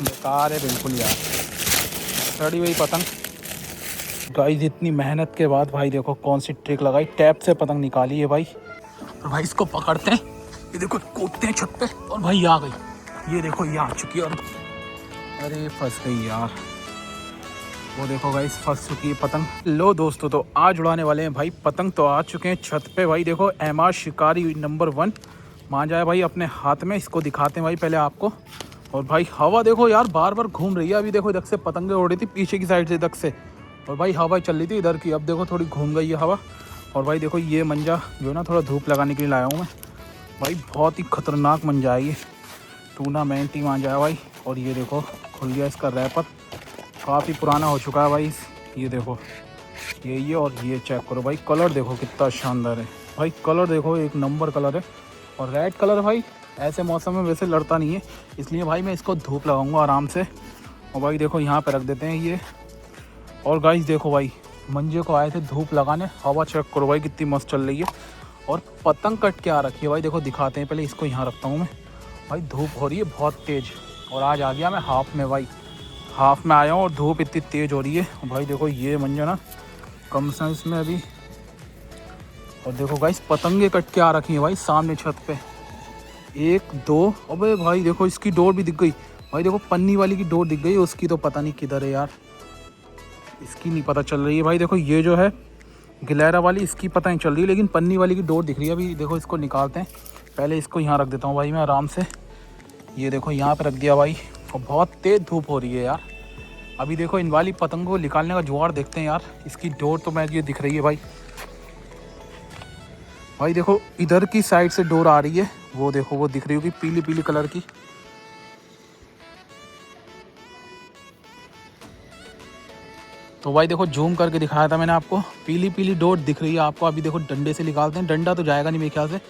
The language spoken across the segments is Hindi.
बेकार है बिल्कुल यार, सड़ी हुई पतंग। गाइस इतनी मेहनत के बाद भाई देखो कौन सी ट्रिक लगाई, टैप से पतंग निकाली है भाई। और भाई इसको पकड़ते हैं, ये देखो कूदते हैं छत पे, और भाई आ गई, ये देखो ये आ चुकी है। और अरे फंस गई यार, वो देखो गाइस फंस चुकी है पतंग। लो दोस्तों, तो आज उड़ाने वाले हैं भाई पतंग। तो आ चुके हैं छत पे भाई, देखो एमआर शिकारी नंबर 1 मांझा है भाई अपने हाथ में। इसको दिखाते हैं भाई पहले आपको। और भाई हवा देखो यार बार बार घूम रही है। अभी देखो इधर से पतंगे उड़ रही थी पीछे की साइड से इधर से, और भाई हवा चल रही थी इधर की। अब देखो थोड़ी घूम गई है हवा। और भाई देखो ये मंजा जो है ना थोड़ा धूप लगाने के लिए लाया हूँ मैं भाई। बहुत ही खतरनाक मंजा है ये, टूर्नामेंट ही मांझा है भाई। और ये देखो खुल गया इसका रैपर, काफ़ी पुराना हो चुका है भाई। ये देखो ये और ये चेक करो भाई, कलर देखो कितना शानदार है भाई। कलर देखो एक नंबर कलर है, और रेड कलर भाई ऐसे मौसम में वैसे लड़ता नहीं है, इसलिए भाई मैं इसको धूप लगाऊंगा आराम से। और भाई देखो यहाँ पे रख देते हैं ये। और गाइस देखो भाई मंजे को आए थे धूप लगाने, हवा चेक करो भाई कितनी मस्त चल रही है। और पतंग कट के आ रखी है भाई, देखो दिखाते हैं। पहले इसको यहाँ रखता हूँ मैं भाई, धूप हो रही है बहुत तेज़। और आज आ गया मैं हाफ में भाई, हाफ में आया हूँ और धूप इतनी तेज़ हो रही है भाई। देखो ये मंजा ना कम साइज में अभी। और देखो गाइस पतंगे कट के आ रखी हैं भाई सामने छत पे, 1 2। अबे भाई देखो इसकी डोर भी दिख गई भाई, देखो पन्नी वाली की डोर दिख गई, उसकी तो पता नहीं किधर है यार, इसकी नहीं पता चल रही है भाई। देखो ये जो है गिलहरा वाली, इसकी पता नहीं चल रही है, लेकिन पन्नी वाली की डोर दिख रही है। अभी देखो इसको निकालते हैं, पहले इसको यहाँ रख देता हूँ भाई मैं आराम से। ये देखो यहाँ पे रख दिया भाई, और बहुत तेज़ धूप हो रही है यार। अभी देखो इन वाली पतंग को निकालने का जुगाड़ देखते हैं यार। इसकी डोर तो मैं ये दिख रही है भाई, भाई देखो इधर की साइड से डोर आ रही है, वो देखो वो दिख रही होगी पीली पीली कलर की। तो भाई देखो जूम करके दिखाया था मैंने आपको, पीली पीली डोर दिख रही है आपको। अभी देखो डंडे से निकालते हैं, डंडा तो जाएगा नहीं मेरे ख्याल से,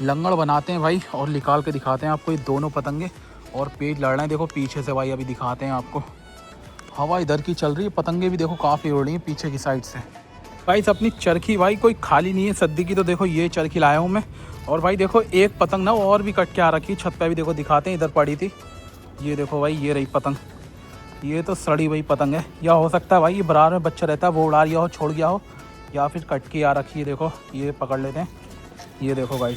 लंगड़ बनाते हैं भाई और निकाल के दिखाते हैं आपको ये दोनों पतंगे। और पेज लड़ रहे हैं देखो पीछे से भाई, अभी दिखाते हैं आपको। हवा इधर की चल रही है, पतंगे भी देखो काफ़ी उड़ रही हैं पीछे की साइड से। भाई अपनी चरखी भाई कोई खाली नहीं है सद्दी की, तो देखो ये चरखी लाया हूँ मैं। और भाई देखो एक पतंग ना और भी कट के आ रखी छत पे भी, देखो दिखाते हैं, इधर पड़ी थी। ये देखो भाई ये रही पतंग, ये तो सड़ी हुई पतंग है, या हो सकता है भाई ये बरार में बच्चा रहता है वो उड़ा लिया हो, छोड़ गया हो, या फिर कट के आ रखी है। देखो ये पकड़ लेते हैं, ये देखो भाई,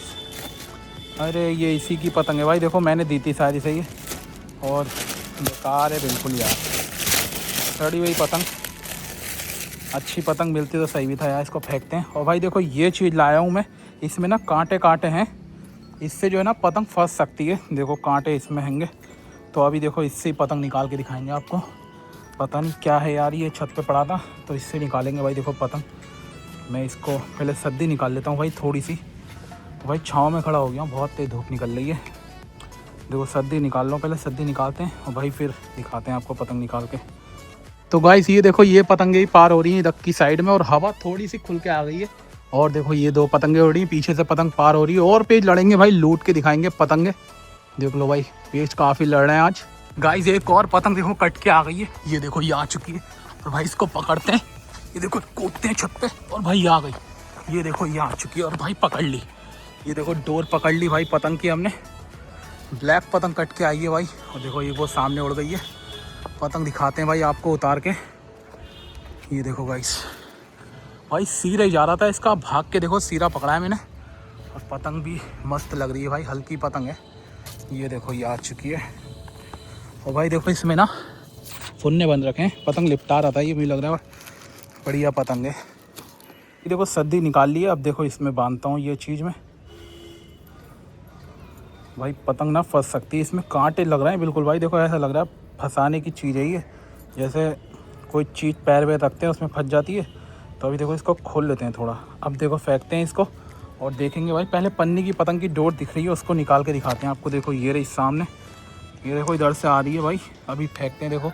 अरे ये इसी की पतंग है भाई। देखो मैंने दी थी शायद इसे ये, और बेकार है बिल्कुल यार, सड़ी हुई पतंग। अच्छी पतंग मिलती तो सही भी था यार, इसको फेंकते हैं। और भाई देखो ये चीज़ लाया हूँ मैं, इसमें ना कांटे कांटे हैं, इससे जो है ना पतंग फंस सकती है। देखो कांटे इसमें हैंगे, तो अभी देखो इससे ही पतंग निकाल के दिखाएंगे आपको। पता नहीं क्या है यार, ये छत पे पड़ा था तो इससे निकालेंगे भाई। देखो पतंग, मैं इसको पहले सद्दी निकाल लेता हूँ भाई थोड़ी सी। तो भाई छाँव में खड़ा हो गया हूँ, बहुत तेज़ धूप निकल रही है। देखो सद्दी निकाल लो, पहले सद्दी निकालते हैं और भाई फिर दिखाते हैं आपको पतंग निकाल के। तो गाइस ये देखो ये पतंगे ही पार हो रही हैं इधर की साइड में, और हवा थोड़ी सी खुल के आ गई है। और देखो ये 2 पतंगे उड़ रही हैं, पीछे से पतंग पार हो रही है। और पेज लड़ेंगे भाई, लूट के दिखाएंगे पतंगे। देख लो भाई पेज काफ़ी लड़ रहे हैं आज। गाइस एक और पतंग देखो कट के आ गई है, ये देखो ये आ चुकी है। और भाई इसको पकड़ते हैं, ये देखो कूदते हैं छत पे, और भाई आ गई, ये देखो ये आ चुकी है। और भाई पकड़ ली, ये देखो डोर पकड़ ली भाई पतंग की हमने। ब्लैक पतंग कट के आई है भाई, और देखो ये वो सामने उड़ गई है। पतंग दिखाते हैं भाई आपको उतार के, ये देखो गाइस भाई सिरा ही जा रहा था इसका, भाग के देखो सिरा पकड़ा है मैंने। और पतंग भी मस्त लग रही है भाई, हल्की पतंग है। ये देखो ये आ चुकी है। और भाई देखो इसमें ना फुन्ने बंद रखे हैं, पतंग लिपटा रहा था ये, मुझे लग रहा है बढ़िया पतंग है। ये देखो सद्दी निकाल ली है, अब देखो इसमें बांधता हूँ ये चीज़ में। भाई पतंग ना फंस सकती है, इसमें कांटे लग रहे हैं बिल्कुल भाई। देखो ऐसा लग रहा है फंसाने की चीज़ है ये, जैसे कोई चीज़ पैर में रखते हैं उसमें फंस जाती है। तो अभी देखो इसको खोल लेते हैं थोड़ा, अब देखो फेंकते हैं इसको और देखेंगे भाई। पहले पन्नी की पतंग की डोर दिख रही है, उसको निकाल के दिखाते हैं आपको। देखो ये रही सामने, ये देखो इधर से आ रही है भाई। अभी फेंकते हैं, देखो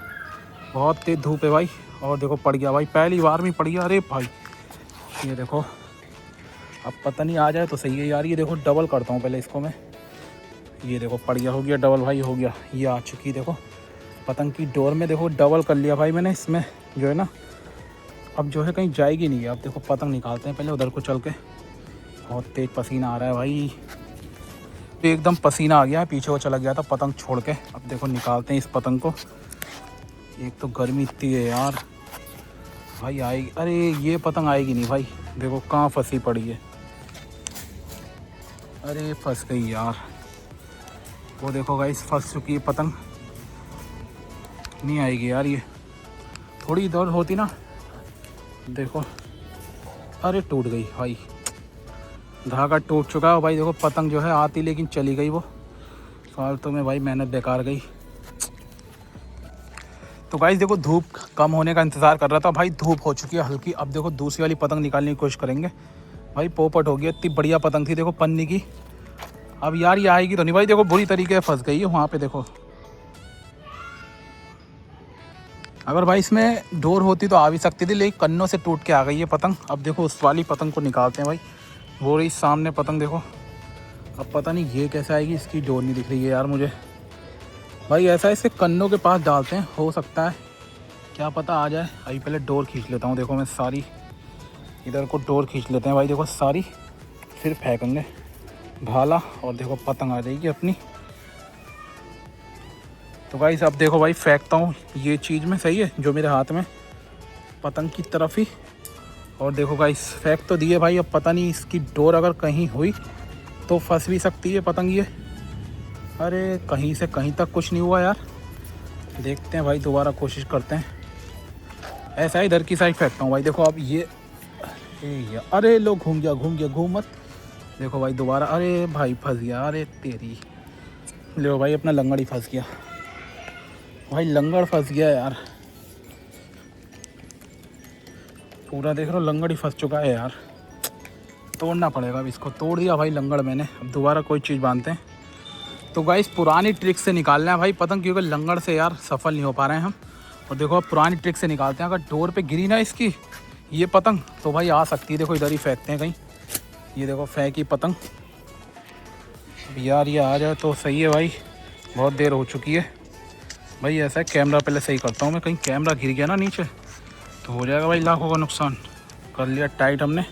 बहुत तेज़ धूप है भाई। और देखो पड़ गया भाई, पहली बार में पड़ गया। अरे भाई ये देखो, अब पता नहीं आ जाए तो सही है यार। ये देखो डबल करता हूँ पहले इसको मैं, ये देखो पड़ गया, हो गया डबल भाई, हो गया। ये आ चुकी देखो पतंग की डोर में, देखो डबल कर लिया भाई मैंने इसमें जो है ना। अब जो है कहीं जाएगी नहीं। अब देखो पतंग निकालते हैं पहले उधर को चल के, बहुत तेज़ पसीना आ रहा है भाई। एकदम पसीना आ गया है, पीछे वो चला गया था पतंग छोड़ के। अब देखो निकालते हैं इस पतंग को। एक तो गर्मी इतनी है यार भाई, आएगी, अरे ये पतंग आएगी नहीं भाई, देखो कहाँ फंसी पड़ी है, अरे फंस गई यार। वो देखो गाइस फंस चुकी है पतंग, नहीं आएगी यार ये, थोड़ी इधर होती ना, देखो अरे टूट गई भाई, धागा टूट चुका है भाई। देखो पतंग जो है आती लेकिन चली गई, वो फालतू में भाई मेहनत बेकार गई। तो गाइस देखो धूप कम होने का इंतज़ार कर रहा था भाई, धूप हो चुकी है हल्की। अब देखो दूसरी वाली पतंग निकालने की कोशिश करेंगे भाई। पोपट हो गया, इतनी बढ़िया पतंग थी देखो पन्नी की। अब यार ये आएगी तो नहीं भाई, देखो बुरी तरीके से फंस गई है वहाँ पे देखो। अगर भाई इसमें डोर होती तो आ भी सकती थी, लेकिन कन्नों से टूट के आ गई है पतंग। अब देखो उस वाली पतंग को निकालते हैं भाई, वो रही सामने पतंग देखो। अब पता नहीं ये कैसे आएगी, इसकी डोर नहीं दिख रही है यार मुझे भाई। ऐसा इसके कन्नों के पास डालते हैं, हो सकता है क्या पता आ जाए। अभी पहले डोर खींच लेता हूँ, देखो मैं सारी इधर को डोर खींच लेते हैं भाई, देखो सारी, फिर फेंकेंगे भाला और देखो पतंग आ जाएगी अपनी। तो गाइस अब देखो भाई फेंकता हूँ ये चीज़ में, सही है जो मेरे हाथ में, पतंग की तरफ ही। और देखो गाइस फेंक तो दिए भाई, अब पता नहीं इसकी डोर अगर कहीं हुई तो फंस भी सकती है पतंग ये। अरे कहीं से कहीं तक कुछ नहीं हुआ यार, देखते हैं भाई दोबारा कोशिश करते हैं। ऐसा ही इधर की साइड फेंकता हूँ भाई, देखो अब ये अरे लो घूम गया घूम मत। देखो भाई दोबारा, अरे भाई फंस गया, अरे तेरी, लो भाई अपना लंगड़ ही फंस गया भाई, लंगड़ फंस गया यार पूरा, देख रहे हो लंगड़ ही फंस चुका है यार। तोड़ना पड़ेगा अब इसको, तोड़ दिया भाई लंगड़ मैंने, अब दोबारा कोई चीज़ बांधते हैं। तो गाइस पुरानी ट्रिक से निकालना है भाई पतंग, क्योंकि लंगड़ से यार सफल नहीं हो पा रहे हैं हम। और देखो अब पुरानी ट्रिक से निकालते हैं, अगर डोर पे गिरी ना इसकी ये पतंग तो भाई आ सकती है। देखो इधर ही फेंकते हैं कहीं, ये देखो फेंकी पतंग। यार ये आ जाए तो सही है भाई, बहुत देर हो चुकी है भाई। ऐसा है कैमरा पहले सही करता हूँ मैं, कहीं कैमरा गिर गया ना नीचे तो हो जाएगा भाई लाखों का नुकसान। कर लिया टाइट हमने,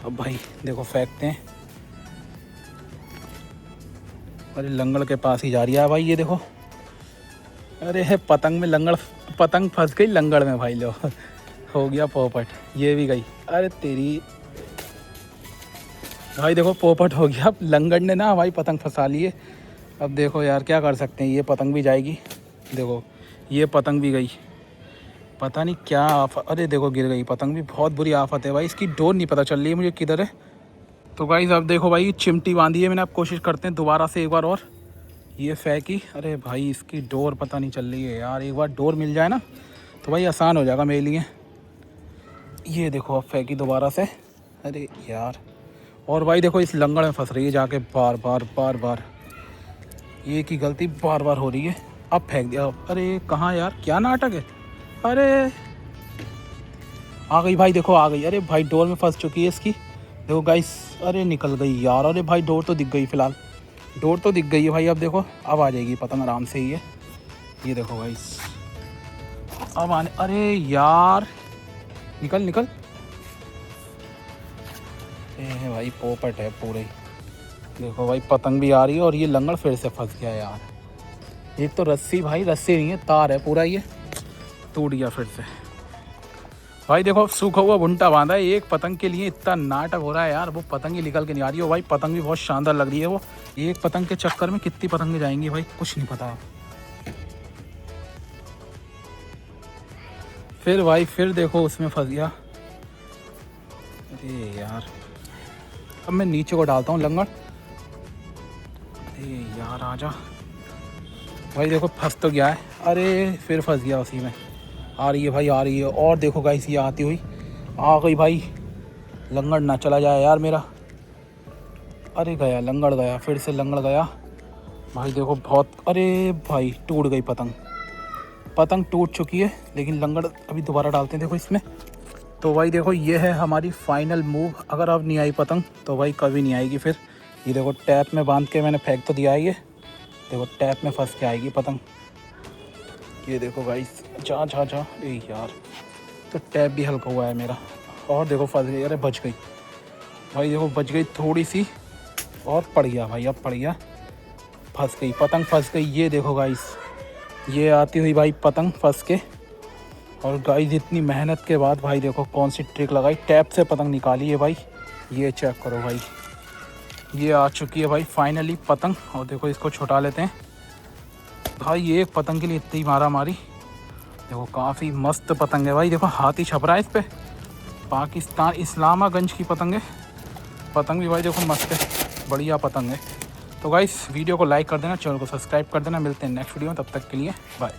अब भाई देखो फेंकते हैं। अरे लंगड़ के पास ही जा रही है भाई ये देखो, अरे है पतंग में लंगड़, पतंग फंस गई लंगड़ में भाई, लो हो गया पोपट, ये भी गई। अरे तेरी भाई देखो पोपट हो गया, अब लंगड़ ने ना भाई पतंग फंसा ली है। अब देखो यार क्या कर सकते हैं, ये पतंग भी जाएगी, देखो ये पतंग भी गई, पता नहीं क्या आफत। अरे देखो गिर गई पतंग भी, बहुत बुरी आफत है भाई, इसकी डोर नहीं पता चल रही है मुझे किधर है। तो गाइस अब देखो भाई चिमटी बांधी है मैंने, अब कोशिश करते हैं दोबारा से एक बार और, ये फेंकी। अरे भाई इसकी डोर पता नहीं चल रही है यार, एक बार डोर मिल जाए ना तो भाई आसान हो जाएगा मेरे लिए। ये देखो अब फेंकी दोबारा से, अरे यार। और भाई देखो इस लंगड़ में फंस रही है जाके बार बार, ये की गलती बार बार हो रही है। अब फेंक दिया, अरे कहाँ यार, क्या नाटक है। अरे आ गई भाई, देखो आ गई, अरे भाई डोर में फंस चुकी है इसकी, देखो गाइस, अरे निकल गई यार। अरे भाई डोर तो दिख गई, फिलहाल डोर तो दिख गई है भाई। अब देखो अब आ जाएगी पतंग आराम से ही है, ये देखो गाइस अब आने, अरे यार निकल ए भाई पोपट है पूरे। देखो भाई पतंग भी आ रही है और ये लंगड़ फिर से फंस गया यार। एक तो रस्सी भाई, रस्सी नहीं है तार है पूरा, ये टूट गया फिर से भाई। देखो सूखा हुआ भुंटा बांधा है, एक पतंग के लिए इतना नाटक हो रहा है यार, वो पतंग ही निकल के नहीं आ रही है भाई। पतंग भी बहुत शानदार लग रही है, वो एक पतंग के चक्कर में कितनी पतंगें जाएंगी भाई कुछ नहीं पता। फिर भाई फिर देखो उसमें फंस गया, अरे यार। अब मैं नीचे को डालता हूँ लंगड़, अरे यार आजा भाई। देखो फंस तो गया है, अरे फिर फंस गया उसी में। आ रही है भाई आ रही है, और देखो गाइस ये आती हुई आ गई भाई, लंगड़ ना चला जाए यार मेरा। अरे गया लंगड़, गया फिर से लंगड़ गया भाई। देखो बहुत, अरे भाई टूट गई पतंग, पतंग टूट चुकी है, लेकिन लंगड़ अभी दोबारा डालते हैं देखो इसमें। तो भाई देखो ये है हमारी फाइनल मूव, अगर अब नहीं आई पतंग तो भाई कभी नहीं आएगी फिर। ये देखो टैप में बांध के मैंने फेंक तो दिया है, ये देखो टैप में फंस के आएगी पतंग। ये देखो गाइस जा, अरे यार तो टैप भी हल्का हुआ है मेरा, और देखो फंस गई, अरे बच गई भाई। देखो बच गई थोड़ी सी, और पड़ गया भाई, अब पड़ गया। फंस गई, पतंग फंस गई। ये देखो गाइस, ये आती हुई भाई पतंग फंस के। और गाइस इतनी मेहनत के बाद भाई देखो कौन सी ट्रिक लगाई, टैप से पतंग निकाली है भाई। ये चेक करो भाई, ये आ चुकी है भाई फाइनली पतंग। और देखो इसको छुटा लेते हैं भाई। ये एक पतंग के लिए इतनी मारा मारी। देखो काफ़ी मस्त पतंग है भाई। देखो हाथी छप रहा है इस पर, पाकिस्तान इस्लामागंज की पतंग है। पतंग भी भाई देखो मस्त है, बढ़िया पतंग है। तो गाइस वीडियो को लाइक कर देना, चैनल को सब्सक्राइब कर देना। मिलते हैं नेक्स्ट वीडियो में, तब तक के लिए बाय।